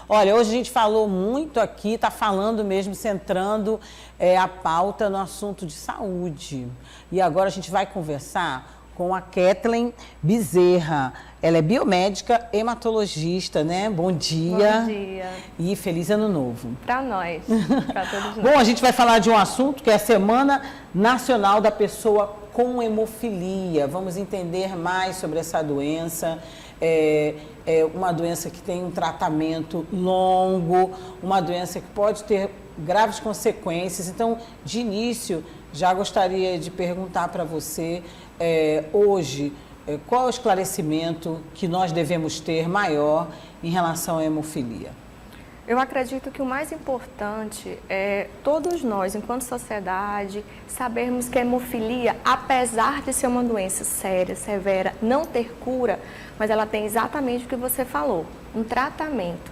Olha, hoje a gente falou muito aqui, está falando mesmo, centrando a pauta no assunto de saúde. E agora a gente vai conversar com a Kathleen Bezerra. Ela é biomédica, hematologista, né? Bom dia. Bom dia. E feliz ano novo. Para nós, para todos nós. Bom, a gente vai falar de um assunto que é a Semana Nacional da Pessoa com Hemofilia. Vamos entender mais sobre essa doença. É uma doença que tem um tratamento longo, uma doença que pode ter graves consequências. Então, de início, já gostaria de perguntar para você, hoje, qual é o esclarecimento que nós devemos ter maior em relação à hemofilia? Eu acredito que o mais importante é todos nós, enquanto sociedade, sabermos que a hemofilia, apesar de ser uma doença séria, severa, não ter cura, mas ela tem exatamente o que você falou, um tratamento.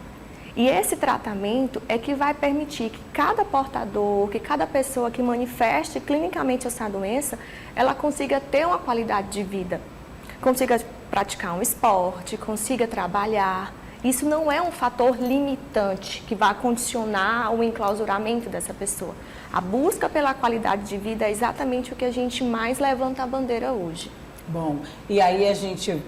E esse tratamento é que vai permitir que cada portador, que cada pessoa que manifeste clinicamente essa doença, ela consiga ter uma qualidade de vida, consiga praticar um esporte, consiga trabalhar. Isso não é um fator limitante que vai condicionar o enclausuramento dessa pessoa. A busca pela qualidade de vida é exatamente o que a gente mais levanta a bandeira hoje. Bom, e aí a gente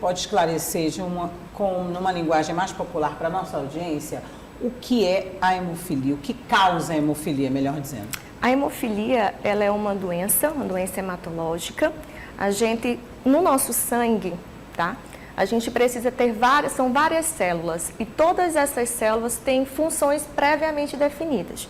pode esclarecer numa linguagem mais popular para a nossa audiência o que é a hemofilia, o que causa a hemofilia, melhor dizendo. A hemofilia, ela é uma doença hematológica. A gente, no nosso sangue, tá? A gente precisa ter são várias células e todas essas células têm funções previamente definidas.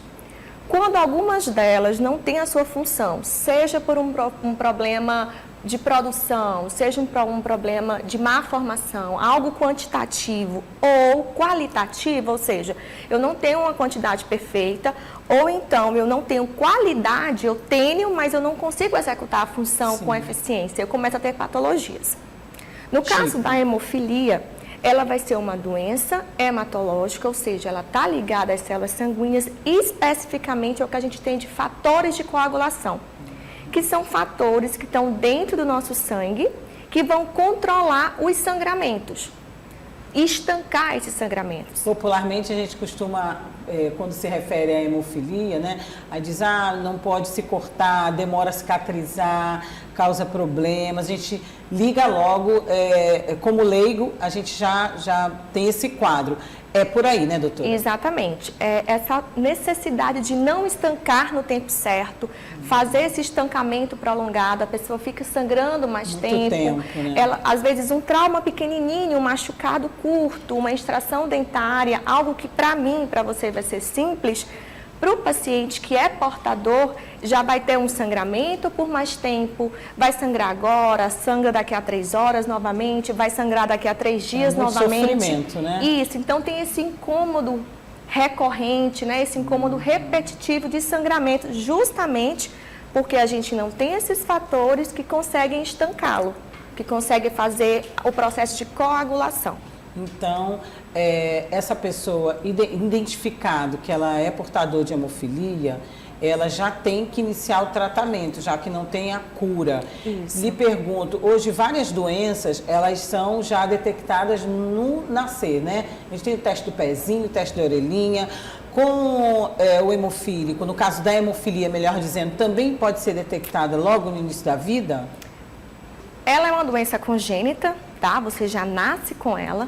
Quando algumas delas não têm a sua função, seja por um problema de produção, seja um problema de má formação, algo quantitativo ou qualitativo, ou seja, eu não tenho uma quantidade perfeita, ou então eu não tenho qualidade, eu tenho, mas eu não consigo executar a função com eficiência, eu começo a ter patologias. No caso da hemofilia, ela vai ser uma doença hematológica, ou seja, ela está ligada às células sanguíneas, especificamente ao que a gente tem de fatores de coagulação, que são fatores que estão dentro do nosso sangue, que vão controlar os sangramentos, estancar esses sangramentos. Popularmente a gente costuma, quando se refere à hemofilia, né, a dizer, não pode se cortar, demora a cicatrizar, causa problemas. A gente liga logo, como leigo, a gente já tem esse quadro. É por aí, né, doutora? Exatamente. Essa necessidade de não estancar no tempo certo, fazer esse estancamento prolongado, a pessoa fica sangrando mais tempo. Né? Ela, às vezes, um trauma pequenininho, um machucado curto, uma extração dentária, algo que para mim, para você vai ser simples, para o paciente que é portador, já vai ter um sangramento por mais tempo, vai sangrar agora, sangra daqui a 3 horas novamente, vai sangrar daqui a 3 dias novamente. Sofrimento, né? Isso, então tem esse incômodo recorrente, né? Esse incômodo repetitivo de sangramento, justamente porque a gente não tem esses fatores que conseguem estancá-lo, que conseguem fazer o processo de coagulação. Então, essa pessoa, identificado que ela é portador de hemofilia, ela já tem que iniciar o tratamento, já que não tem a cura. Isso. Lhe pergunto, hoje várias doenças, elas são já detectadas no nascer, né? A gente tem o teste do pezinho, o teste da orelhinha. Com o hemofílico, no caso da hemofilia, melhor dizendo, também pode ser detectada logo no início da vida? Ela é uma doença congênita, tá? Você já nasce com ela.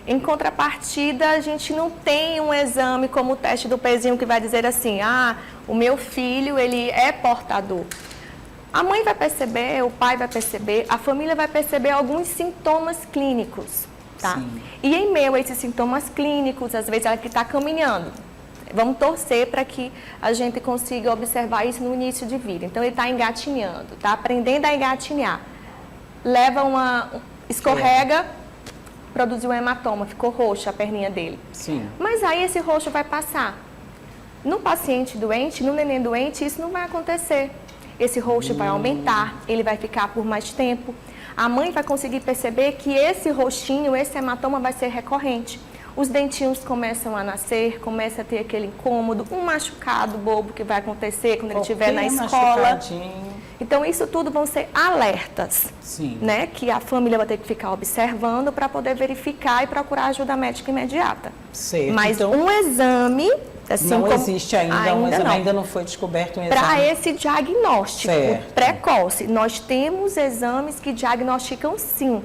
Em contrapartida, a gente não tem um exame como o teste do pezinho que vai dizer assim, o meu filho, ele é portador. A mãe vai perceber, o pai vai perceber, a família vai perceber alguns sintomas clínicos, tá? Sim. E em meio a esses sintomas clínicos, às vezes ela que está caminhando. Vamos torcer para que a gente consiga observar isso no início de vida. Então, ele está engatinhando, está aprendendo a engatinhar. Escorrega, produziu um hematoma, ficou roxa a perninha dele. Sim. Mas aí esse roxo vai passar. No paciente doente, no neném doente, isso não vai acontecer. Esse roxo vai aumentar, ele vai ficar por mais tempo. A mãe vai conseguir perceber que esse roxinho, esse hematoma vai ser recorrente. Os dentinhos começam a nascer, começa a ter aquele incômodo, um machucado bobo que vai acontecer quando ele estiver na escola. Então, isso tudo vão ser alertas, né, que a família vai ter que ficar observando para poder verificar e procurar ajuda médica imediata. Certo. Mas então, um exame, assim não como... existe ainda um exame, não. ainda não foi descoberto um exame. Para esse diagnóstico Certo. precoce, nós temos exames que diagnosticam sim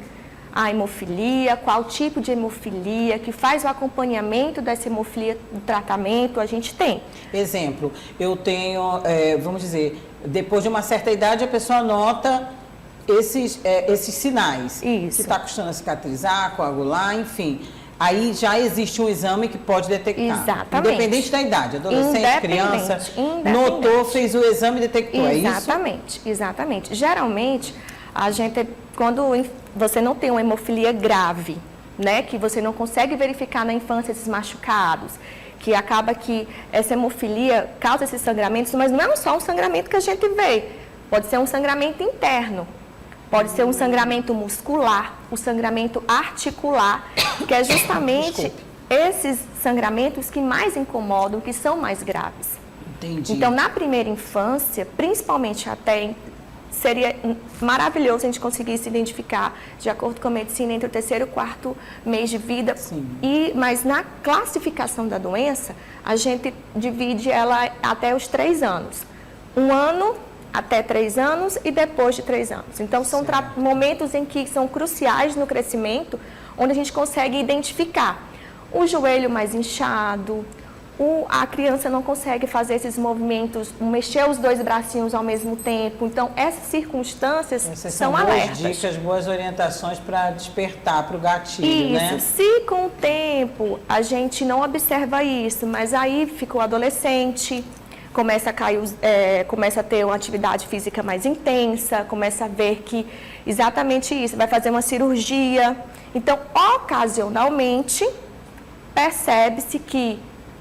a hemofilia, qual tipo de hemofilia, que faz o acompanhamento dessa hemofilia do tratamento, a gente tem. Exemplo, eu tenho, vamos dizer, depois de uma certa idade a pessoa nota esses sinais. Isso. Que está custando a cicatrizar, coagular, enfim. Aí já existe um exame que pode detectar. Exatamente. Independente da idade, adolescente, criança, notou, fez o exame e detectou, é isso? Exatamente, exatamente. Geralmente, a gente, quando você não tem uma hemofilia grave, né, que você não consegue verificar na infância esses machucados, que acaba que essa hemofilia causa esses sangramentos, mas não é só um sangramento que a gente vê, pode ser um sangramento interno. Pode ser um sangramento muscular, um sangramento articular, que é justamente esses sangramentos que mais incomodam, que são mais graves. Entendi. Então, na primeira infância, principalmente seria maravilhoso a gente conseguisse identificar, de acordo com a medicina, entre o 3º e o 4º mês de vida. Sim. Mas na classificação da doença, a gente divide ela até os 3 anos. 1 ano até 3 anos e depois de 3 anos. Então, são momentos em que são cruciais no crescimento, onde a gente consegue identificar o joelho mais inchado, a criança não consegue fazer esses movimentos, mexer os 2 bracinhos ao mesmo tempo. Então, essas circunstâncias são alertas. Boas dicas, boas orientações para despertar para o gatilho, né? Isso. Se com o tempo a gente não observa isso, mas aí fica o adolescente, começa a cair, começa a ter uma atividade física mais intensa, começa a ver que exatamente isso, vai fazer uma cirurgia. Então, ocasionalmente, percebe-se que,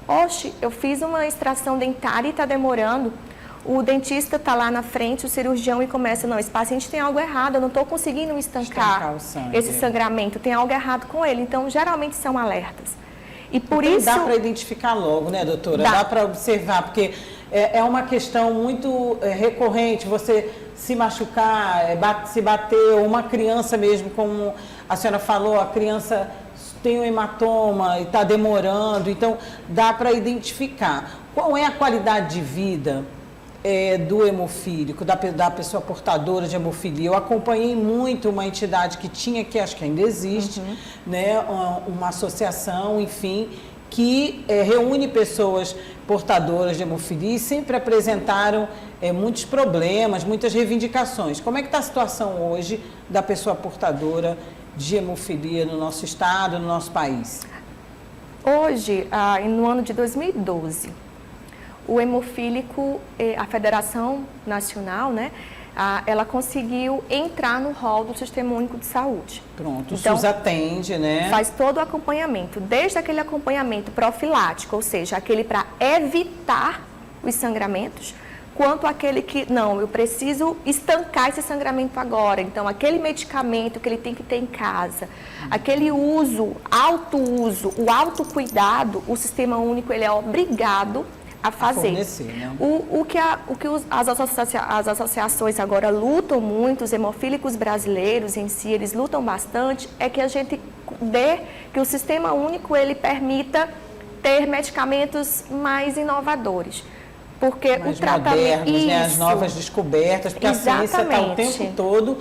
oxe, eu fiz uma extração dentária e está demorando, o dentista está lá na frente, o cirurgião, e começa, não, esse paciente tem algo errado, eu não estou conseguindo estancar esse sangramento, tem algo errado com ele. Então, geralmente são alertas. E por então, isso... dá para identificar logo, né, doutora? Dá para observar, porque é uma questão muito recorrente, você se machucar, se bater, uma criança mesmo, como a senhora falou, a criança tem um hematoma e está demorando, então dá para identificar. Qual é a qualidade de vida do hemofílico, da pessoa portadora de hemofilia? Eu acompanhei muito uma entidade que tinha, que acho que ainda existe, né, uma associação, enfim, que reúne pessoas portadoras de hemofilia e sempre apresentaram muitos problemas, muitas reivindicações. Como é que está a situação hoje da pessoa portadora de hemofilia no nosso estado, no nosso país? Hoje, no ano de 2012, o hemofílico, a Federação Nacional, né, ela conseguiu entrar no rol do Sistema Único de Saúde. Pronto, o então, SUS atende, né? Faz todo o acompanhamento, desde aquele acompanhamento profilático, ou seja, aquele para evitar os sangramentos, quanto aquele que, não, eu preciso estancar esse sangramento agora. Então, aquele medicamento que ele tem que ter em casa, aquele uso, autouso, o autocuidado, o Sistema Único, ele é obrigado a fazer. Fornecer, né? O que as associações agora lutam muito, os hemofílicos brasileiros em si, eles lutam bastante, é que a gente que o Sistema Único, ele permita ter medicamentos mais inovadores. Porque mais o tratamento... modernos, né? As novas descobertas, porque Exatamente. a ciência está o tempo todo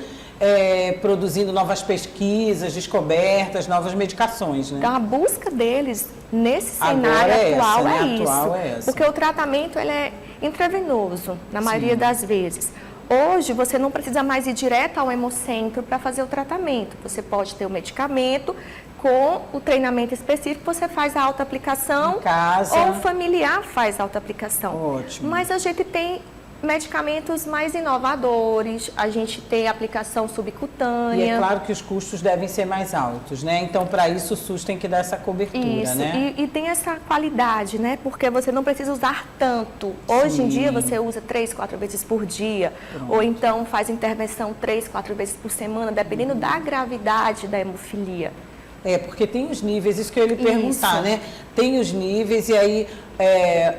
produzindo novas pesquisas, descobertas, novas medicações, né? Então, a busca deles nesse cenário atual é isso. isso. É essa. Porque o tratamento ele é intravenoso, na maioria das vezes. Hoje, você não precisa mais ir direto ao hemocentro para fazer o tratamento. Você pode ter o medicamento, com o treinamento específico, você faz a autoaplicação, em casa, ou o familiar faz a autoaplicação. Ótimo. Mas a gente tem medicamentos mais inovadores, a gente tem aplicação subcutânea. E é claro que os custos devem ser mais altos, né? Então, para isso, o SUS tem que dar essa cobertura, isso, né? E tem essa qualidade, né? Porque você não precisa usar tanto. Hoje em dia, você usa 3, 4 vezes por dia. Pronto. Ou então faz intervenção 3, 4 vezes por semana, dependendo da gravidade da hemofilia. Porque tem os níveis, isso que eu ia lhe perguntar, né? Tem os níveis e aí,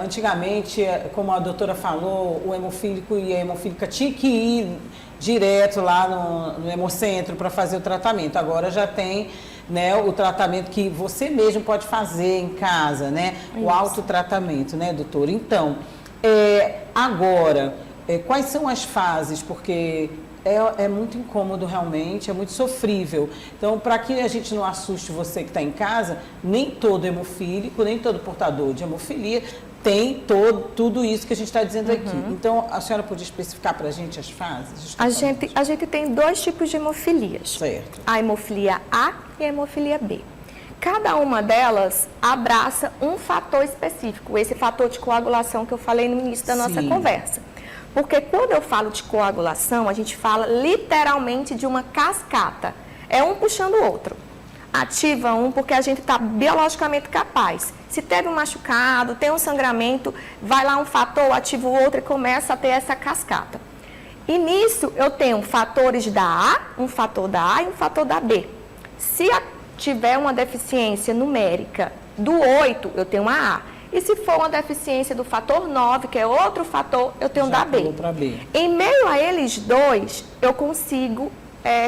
antigamente, como a doutora falou, o hemofílico e a hemofílica tinha que ir direto lá no hemocentro para fazer o tratamento. Agora já tem né, o tratamento que você mesmo pode fazer em casa, né? O autotratamento, né, doutora? Então, agora, quais são as fases? Porque é muito incômodo realmente, é muito sofrível. Então, para que a gente não assuste você que está em casa, nem todo hemofílico, nem todo portador de hemofilia tem tudo isso que a gente está dizendo aqui. Então, a senhora podia especificar para a gente as fases? A gente tem 2 tipos de hemofilias. Certo. A hemofilia A e a hemofilia B. Cada uma delas abraça um fator específico, esse fator de coagulação que eu falei no início da nossa conversa. Porque quando eu falo de coagulação, a gente fala literalmente de uma cascata. É um puxando o outro. Ativa um porque a gente está biologicamente capaz. Se teve um machucado, tem um sangramento, vai lá um fator, ativa o outro e começa a ter essa cascata. E nisso eu tenho fatores da A, um fator da A e um fator da B. Se tiver uma deficiência numérica do 8, eu tenho a A. E se for uma deficiência do fator 9, que é outro fator, eu tenho da B. Em meio a eles dois, eu consigo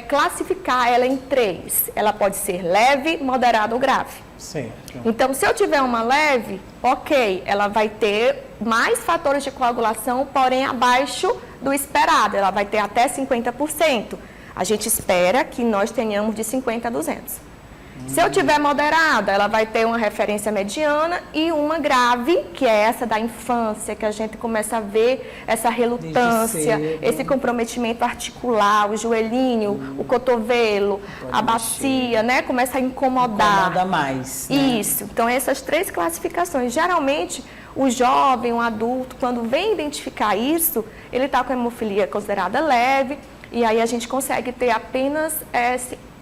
classificar ela em 3. Ela pode ser leve, moderada ou grave. Certo. Então, se eu tiver uma leve, ok, ela vai ter mais fatores de coagulação, porém abaixo do esperado. Ela vai ter até 50%. A gente espera que nós tenhamos de 50 a 200. Se eu tiver moderada, ela vai ter uma referência mediana e uma grave, que é essa da infância, que a gente começa a ver essa relutância, esse comprometimento articular, o joelhinho, o cotovelo, a bacia, né? Começa a incomodar. Incomoda mais. Né? Isso. Então, essas 3 classificações. Geralmente, o jovem, o adulto, quando vem identificar isso, ele está com a hemofilia considerada leve, e aí a gente consegue ter apenas,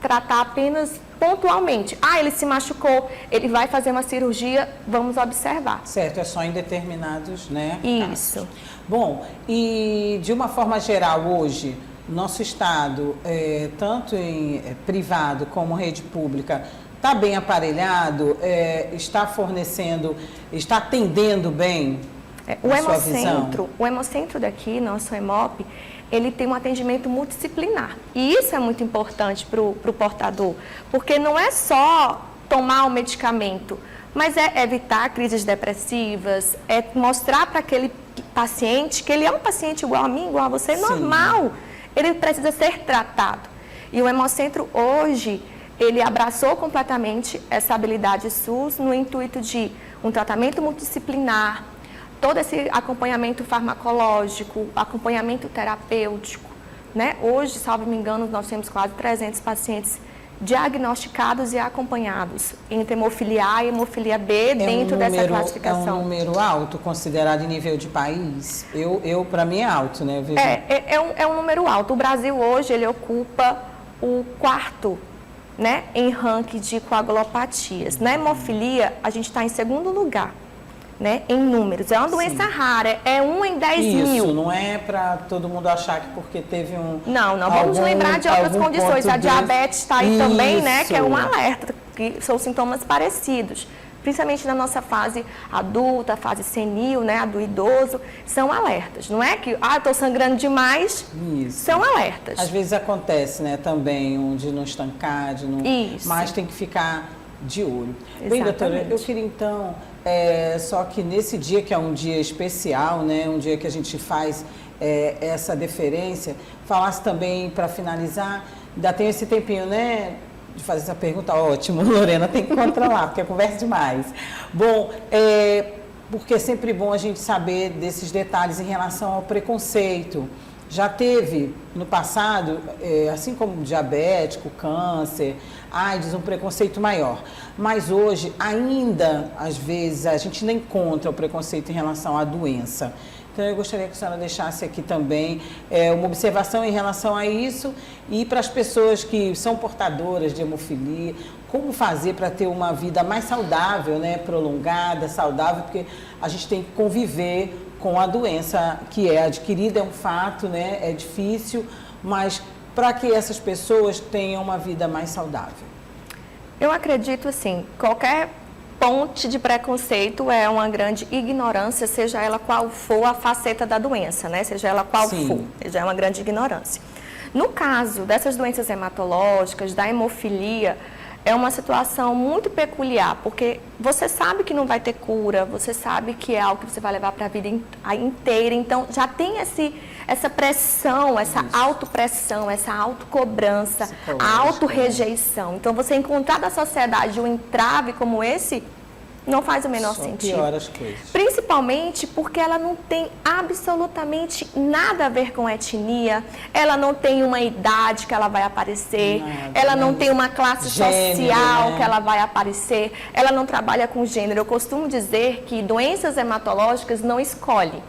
tratar apenas pontualmente. Ele se machucou, ele vai fazer uma cirurgia, vamos observar. Certo, é só em determinados, né? Isso. Casos. Bom, e de uma forma geral hoje, nosso estado, tanto em privado como rede pública, está bem aparelhado, está fornecendo, está atendendo bem o Hemocentro daqui, nosso Hemop, ele tem um atendimento multidisciplinar. E isso é muito importante para o portador, porque não é só tomar o medicamento, mas é evitar crises depressivas, é mostrar para aquele paciente que ele é um paciente igual a mim, igual a você, normal. Ele precisa ser tratado. E o Hemocentro hoje, ele abraçou completamente essa habilidade SUS no intuito de um tratamento multidisciplinar, todo esse acompanhamento farmacológico, acompanhamento terapêutico, né? Hoje, salvo me engano, nós temos quase 300 pacientes diagnosticados e acompanhados entre hemofilia A e hemofilia B dentro dessa classificação. É um número alto, considerado em nível de país? Para mim é alto, né? É um número alto. O Brasil hoje, ele ocupa o 4º, né, em ranking de coagulopatias. Na hemofilia, a gente está em 2º lugar. Né, em números. É uma doença rara, é 1 em 10 mil. Isso, não é para todo mundo achar que porque teve um... Não, vamos lembrar de outras condições. A diabetes está aí também, né, que é um alerta, que são sintomas parecidos. Principalmente na nossa fase adulta, fase senil, né, a do idoso, são alertas. Não é que, estou sangrando demais, são alertas. Às vezes acontece, né, também, de não estancar, de não... Mas tem que ficar de olho. Exatamente. Bem, doutora, eu queria então... só que nesse dia, que é um dia especial, né, um dia que a gente faz essa deferência, falasse também, para finalizar, ainda tem esse tempinho, né, de fazer essa pergunta, ótimo, Lorena, tem que controlar, porque eu converso demais. Bom, porque é sempre bom a gente saber desses detalhes em relação ao preconceito. Já teve, no passado, assim como diabético, câncer, AIDS, um preconceito maior. Mas hoje, ainda, às vezes, a gente não encontra o preconceito em relação à doença. Então, eu gostaria que a senhora deixasse aqui também uma observação em relação a isso e para as pessoas que são portadoras de hemofilia, como fazer para ter uma vida mais saudável, né, prolongada, saudável, porque a gente tem que conviver com a doença que é adquirida, é um fato, né? É difícil, mas para que essas pessoas tenham uma vida mais saudável? Eu acredito assim, qualquer ponte de preconceito é uma grande ignorância, seja ela qual for a faceta da doença, né? Seja ela qual for, já é uma grande ignorância. No caso dessas doenças hematológicas, da hemofilia, é uma situação muito peculiar, porque você sabe que não vai ter cura, você sabe que é algo que você vai levar para a vida inteira, então já tem essa pressão, essa autopressão, essa autocobrança, a autorrejeição. Então, você encontrar da sociedade um entrave como esse, não faz o menor sentido. Piora as coisas. Principalmente porque ela não tem absolutamente nada a ver com etnia, ela não tem uma idade que ela vai aparecer, ela não tem uma classe social, né, que ela vai aparecer, ela não trabalha com gênero. Eu costumo dizer que doenças hematológicas não escolhem.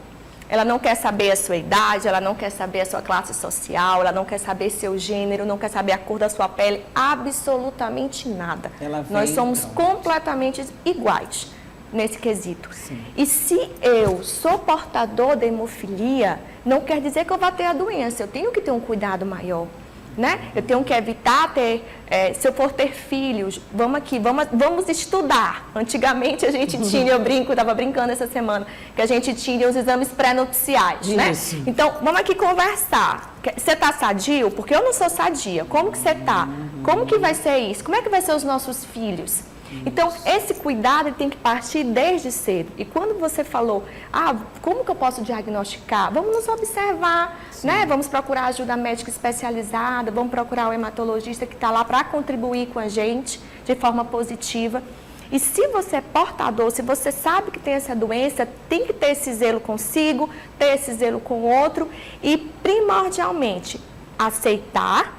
Ela não quer saber a sua idade, ela não quer saber a sua classe social, ela não quer saber seu gênero, não quer saber a cor da sua pele, absolutamente nada. Nós somos completamente iguais nesse quesito. Sim. E se eu sou portador da hemofilia, não quer dizer que eu vou ter a doença, eu tenho que ter um cuidado maior. Né? Eu tenho que evitar ter, se eu for ter filhos, vamos estudar. Antigamente a gente tinha, estava brincando essa semana, que a gente tinha os exames pré-nupciais, né? Então, vamos aqui conversar. Você está sadio? Porque eu não sou sadia. Como que você está? Como que vai ser isso? Como é que vai ser os nossos filhos? Então, esse cuidado tem que partir desde cedo. E quando você falou, como que eu posso diagnosticar? Vamos nos observar, né? Vamos procurar ajuda médica especializada, vamos procurar o hematologista que está lá para contribuir com a gente de forma positiva. E se você é portador, se você sabe que tem essa doença, tem que ter esse zelo consigo, ter esse zelo com o outro e, primordialmente, aceitar.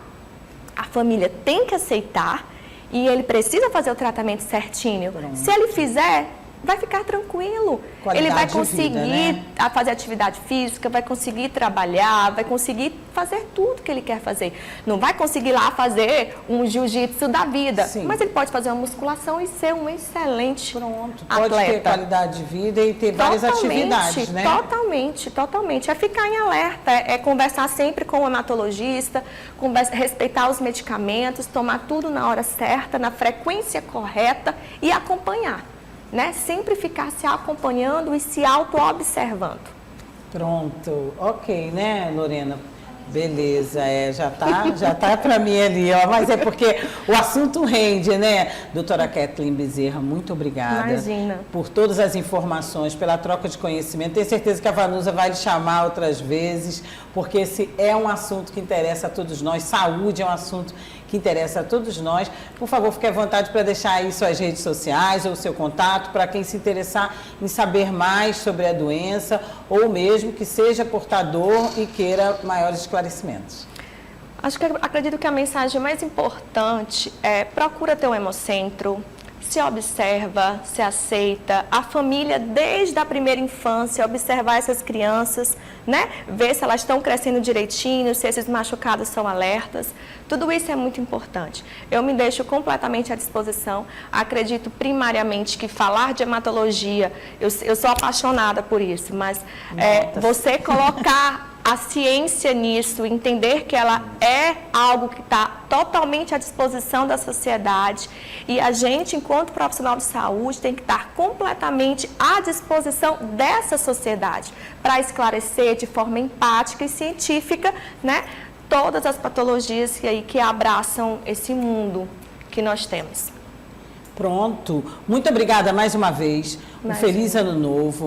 A família tem que aceitar. E ele precisa fazer o tratamento certinho. Pronto. Se ele fizer, vai ficar tranquilo. Ele vai conseguir fazer atividade física, vai conseguir trabalhar, vai conseguir fazer tudo que ele quer fazer. Não vai conseguir lá fazer um jiu-jitsu da vida, mas ele pode fazer uma musculação e ser um excelente atleta. Pode ter qualidade de vida e ter várias atividades, né? Totalmente. É ficar em alerta, é conversar sempre com o hematologista, respeitar os medicamentos, tomar tudo na hora certa, na frequência correta e acompanhar. Né? Sempre ficar se acompanhando e se auto-observando. Pronto, ok, né, Lorena? Beleza, já tá para mim ali, ó, mas é porque o assunto rende, né? Doutora Kathleen Bezerra, muito obrigada. Imagina. Por todas as informações, pela troca de conhecimento. Tenho certeza que a Vanusa vai lhe chamar outras vezes, porque esse é um assunto que interessa a todos nós. Saúde é um assunto que interessa a todos nós. Por favor, fique à vontade para deixar aí suas redes sociais ou o seu contato para quem se interessar em saber mais sobre a doença ou mesmo que seja portador e queira maiores esclarecimentos. Acredito que a mensagem mais importante é procura ter um hemocentro, se observa, se aceita, a família desde a primeira infância, observar essas crianças, né? Ver se elas estão crescendo direitinho, se esses machucados são alertas, tudo isso é muito importante. Eu me deixo completamente à disposição, acredito primariamente que falar de hematologia, eu sou apaixonada por isso, mas você colocar a ciência nisso, entender que ela é algo que está totalmente à disposição da sociedade e a gente, enquanto profissional de saúde, tem que estar completamente à disposição dessa sociedade para esclarecer de forma empática e científica, né, todas as patologias que abraçam esse mundo que nós temos. Pronto. Muito obrigada mais uma vez. Um feliz ano novo.